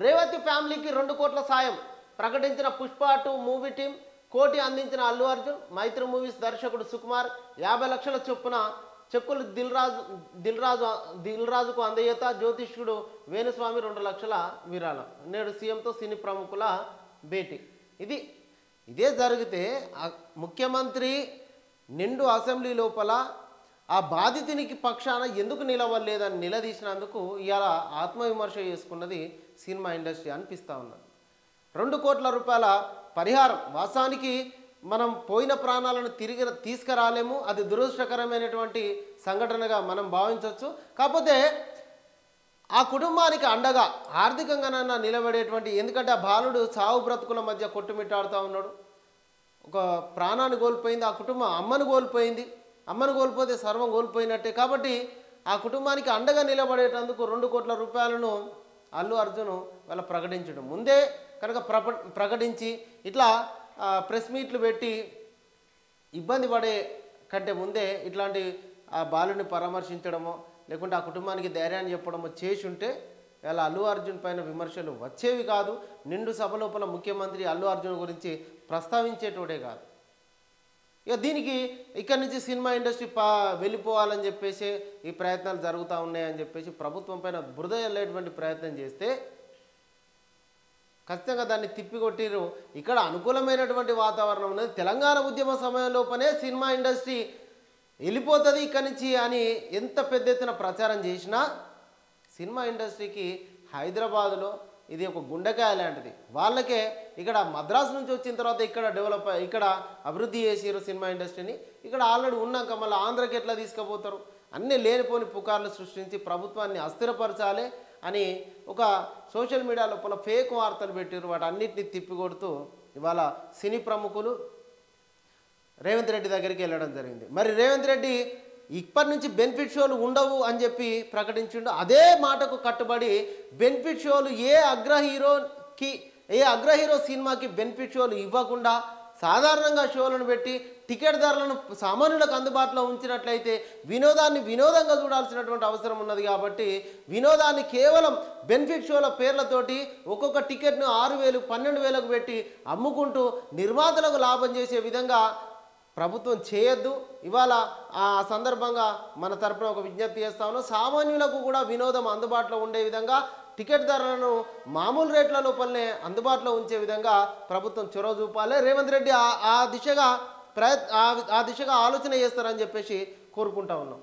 రేవతి ఫ్యామిలీకి 2 కోట్ల సాయం ప్రకటించిన పుష్ప 2 మూవీ టీం. కోటి అందించిన అల్లు అర్జున్. మైత్రి మూవీస్ దర్శకుడు సుకుమార్ 50 లక్షల చొప్పున చెక్కులు దిల్ రాజుకు అందజేత. జ్యోతిష్కుడు వేణుస్వామి 2 లక్షల విరాళం. నేడు సీఎంతో సినీ ప్రముఖుల భేటీ. ఇదే జరిగితే ముఖ్యమంత్రి నిండు అసెంబ్లీ లోపల ఆ బాధితునికి పక్షాన ఎందుకు నిలవలేదని నిలదీసినందుకు ఇవాళ ఆత్మవిమర్శ చేసుకున్నది సినిమా ఇండస్ట్రీ అనిపిస్తూ ఉన్నది. 2 కోట్ల రూపాయల పరిహారం. వాస్తవానికి మనం పోయిన ప్రాణాలను తిరిగి తీసుకురాలేము, అది దురదృష్టకరమైనటువంటి సంఘటనగా మనం భావించవచ్చు. కాకపోతే ఆ కుటుంబానికి అండగా ఆర్థికంగానైనా నిలబడేటువంటి, ఎందుకంటే ఆ బాలుడు చావు బ్రతుకుల మధ్య కొట్టుమిట్టాడుతూ ఉన్నాడు. ఒక ప్రాణాన్ని కోల్పోయింది ఆ కుటుంబం, అమ్మను కోల్పోయింది. అమ్మను కోల్పోతే సర్వం కోల్పోయినట్టే. కాబట్టి ఆ కుటుంబానికి అండగా నిలబడేటందుకు 2 కోట్ల రూపాయలను అల్లు అర్జున్ వాళ్ళ ప్రకటించడం ముందే కనుక ప్రకటించి ఇట్లా ప్రెస్ మీట్లు పెట్టి ఇబ్బంది పడే కంటే ముందే ఇట్లాంటి ఆ బాలుని పరామర్శించడమో లేకుంటే ఆ కుటుంబానికి ధైర్యాన్ని చెప్పడమో చేసి ఉంటే ఇలా అల్లు అర్జున్ పైన విమర్శలు వచ్చేవి కాదు. నిండు సభ లోపల ముఖ్యమంత్రి అల్లు అర్జున్ గురించి ప్రస్తావించేటోడే కాదు. ఇక దీనికి ఇక్కడి నుంచి సినిమా ఇండస్ట్రీ వెళ్ళిపోవాలని చెప్పేసి ఈ ప్రయత్నాలు జరుగుతూ ఉన్నాయని చెప్పేసి ప్రభుత్వం పైన బురద వెళ్ళేటువంటి ప్రయత్నం చేస్తే ఖచ్చితంగా దాన్ని తిప్పికొట్టిరు. ఇక్కడ అనుకూలమైనటువంటి వాతావరణం ఉన్నది. తెలంగాణ ఉద్యమ సమయంలోపనే సినిమా ఇండస్ట్రీ వెళ్ళిపోతుంది ఇక్కడి నుంచి అని ఎంత పెద్ద ఎత్తున ప్రచారం చేసినా సినిమా ఇండస్ట్రీకి హైదరాబాదులో ఇది ఒక గుండెకాయ లాంటిది. వాళ్ళకే ఇక్కడ మద్రాసు నుంచి వచ్చిన తర్వాత ఇక్కడ అభివృద్ధి చేసారు సినిమా ఇండస్ట్రీని. ఇక్కడ ఆల్రెడీ ఉన్నాక మళ్ళీ ఆంధ్రకి ఎట్లా తీసుకుపోతారు? అన్నీ లేనిపోని పుకార్లు సృష్టించి ప్రభుత్వాన్ని అస్థిరపరచాలి అని ఒక సోషల్ మీడియా లోపల ఫేక్ వార్తలు పెట్టారు. వాటి అన్నిటిని తిప్పికొడుతూ ఇవాళ సినీ ప్రముఖులు రేవంత్ రెడ్డి దగ్గరికి వెళ్ళడం జరిగింది. మరి రేవంత్ రెడ్డి ఇప్పటి నుంచి బెనిఫిట్ షోలు ఉండవు అని చెప్పి ప్రకటించిండు. అదే మాటకు కట్టుబడి బెనిఫిట్ షోలు ఏ అగ్రహీరో సినిమాకి బెనిఫిట్ షోలు ఇవ్వకుండా సాధారణంగా షోలను పెట్టి టికెట్ ధరలను సామాన్యులకు అందుబాటులో ఉంచినట్లయితే వినోదాన్ని వినోదంగా చూడాల్సినటువంటి అవసరం ఉన్నది. కాబట్టి వినోదాన్ని కేవలం బెనిఫిట్ షోల పేర్లతోటి ఒక్కొక్క టికెట్ను 6,000 12,000కు పెట్టి అమ్ముకుంటూ నిర్మాతలకు లాభం చేసే విధంగా ప్రభుత్వం చేయొద్దు. ఇవాళ ఆ సందర్భంగా మన తరపున ఒక విజ్ఞప్తి చేస్తా ఉన్నాం. సామాన్యులకు కూడా వినోదం అందుబాటులో ఉండే విధంగా టికెట్ ధరలను మామూలు రేట్ల లోపలనే అందుబాటులో ఉంచే విధంగా ప్రభుత్వం చొరవ చూపాలి. రేవంత్ రెడ్డి ఆ దిశగా ఆలోచన చేస్తారని చెప్పేసి కోరుకుంటా ఉన్నాం.